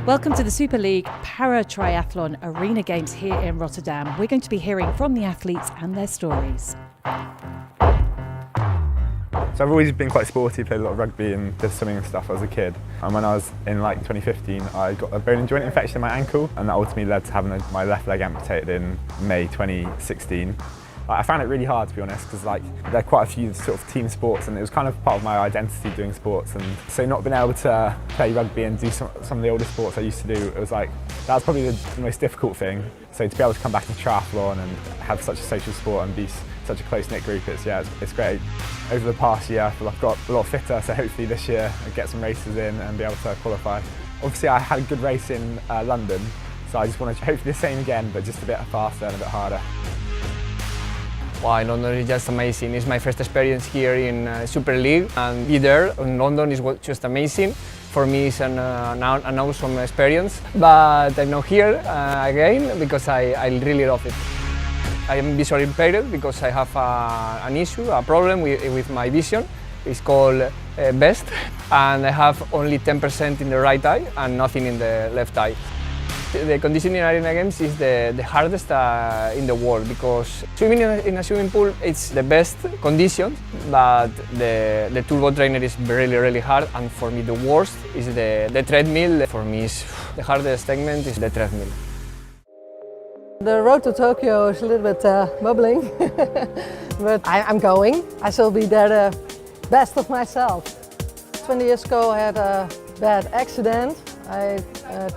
Welcome to the Super League Paratriathlon Arena Games here in Rotterdam. We're going to be hearing from the athletes and their stories. So I've always been quite sporty, played a lot of rugby and did swimming and stuff as a kid. And when I was in 2015, I got a bone and joint infection in my ankle, and that ultimately led to having my left leg amputated in May 2016. I found it really hard, to be honest, because there are quite a few sort of team sports, and it was kind of part of my identity doing sports. And so not being able to play rugby and do some of the older sports I used to do, it was that was probably the most difficult thing. So to be able to come back to triathlon and have such a social sport and be such a close-knit group, it's great. Over the past year, I feel I've got a lot fitter, so hopefully this year I get some races in and be able to qualify. Obviously I had a good race in London, so I just want to hopefully the same again, but just a bit faster and a bit harder. Wow, London is just amazing. It's my first experience here in Super League, and be there in London is just amazing. For me, it's an awesome experience. But I'm not here again because I really love it. I am visually impaired because I have an issue, a problem with my vision. It's called BEST, and I have only 10% in the right eye and nothing in the left eye. The conditioning in Arena Games is the hardest in the world because swimming in a swimming pool it's the best conditions, but the turbo trainer is really hard, and for me the worst is the treadmill. For me, the hardest segment is the treadmill. The road to Tokyo is a little bit bubbling, but I'm going. I shall be there the best of myself. 20 years ago I had a bad accident. I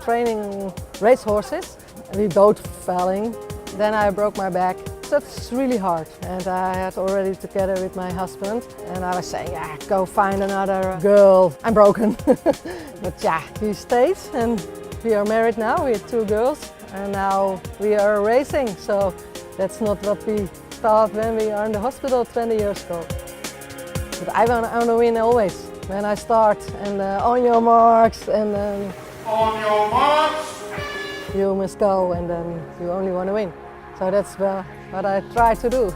training race horses, and we both falling. Then I broke my back. That's really hard, and I had already together with my husband, and I was saying, yeah, go find another girl. I'm broken. But yeah, he stayed, and we are married now. We have 2 girls, and now we are racing. So that's not what we thought when we are in the hospital 20 years ago. But I want to win always. When I start, and on your marks, and then on your marks, you must go, and then you only want to win. So that's what I try to do.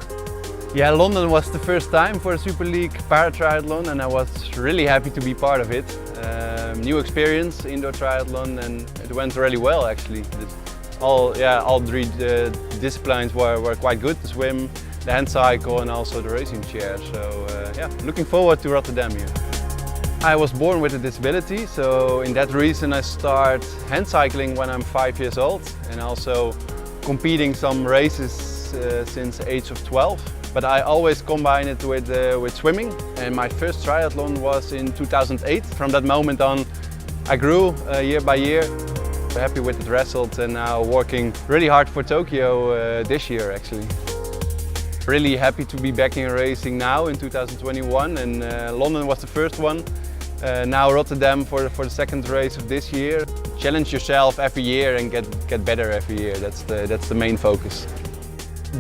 Yeah, London was the first time for the Super League Paratriathlon, and I was really happy to be part of it. New experience, indoor triathlon, and it went really well actually. All 3 disciplines were quite good: the swim, the hand cycle, and also the racing chair. So looking forward to Rotterdam here. I was born with a disability, so in that reason I start hand cycling when I'm 5 years old, and also competing some races since the age of 12. But I always combine it with swimming, and my first triathlon was in 2008. From that moment on I grew year by year. I'm happy with the result, and now working really hard for Tokyo this year actually. Really happy to be back in racing now in 2021, and London was the first one. Now Rotterdam for the second race of this year. Challenge yourself every year and get better every year. That's the main focus.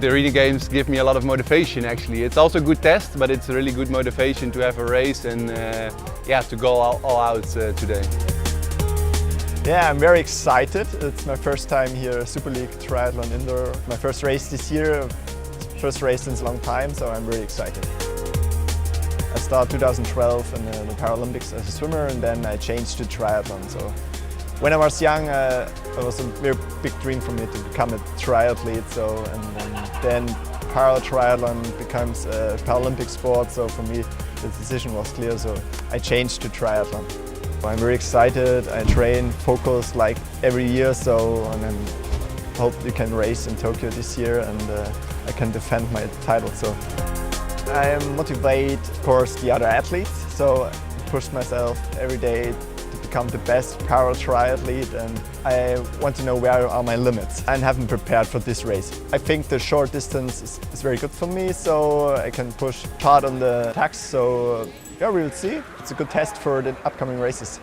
The Arena Games give me a lot of motivation actually. It's also a good test, but it's a really good motivation to have a race and to go all out today. Yeah, I'm very excited. It's my first time here, Super League Triathlon Indoor. My first race this year, first race since a long time, so I'm really excited. I started 2012 in the Paralympics as a swimmer, and then I changed to triathlon. So when I was young, it was a very big dream for me to become a triathlete. So and then paratriathlon becomes a Paralympic sport. So for me, the decision was clear. So I changed to triathlon. I'm very excited. I train, focus like every year. So and then hope we can race in Tokyo this year, and I can defend my title. So I motivate, of course, the other athletes. So I push myself every day to become the best para-triathlete, and I want to know where are my limits. I haven't prepared for this race. I think the short distance is very good for me, so I can push hard on the tacks. So yeah, we will see. It's a good test for the upcoming races.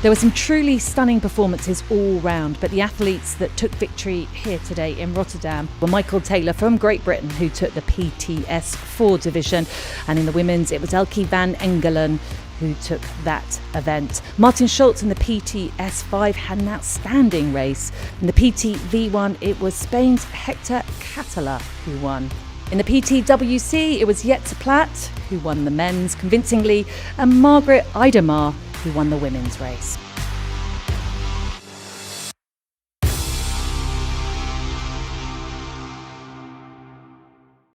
There were some truly stunning performances all round, but the athletes that took victory here today in Rotterdam were Michael Taylor from Great Britain, who took the PTS4 division, and in the women's it was Elke van Engelen who took that event. Martin Schultz in the PTS5 had an outstanding race. In the PTV1 it was Spain's Hector Catala who won. In the PTWC, it was Jetze Plat who won the men's convincingly, and Marget Ijdema who won the women's race.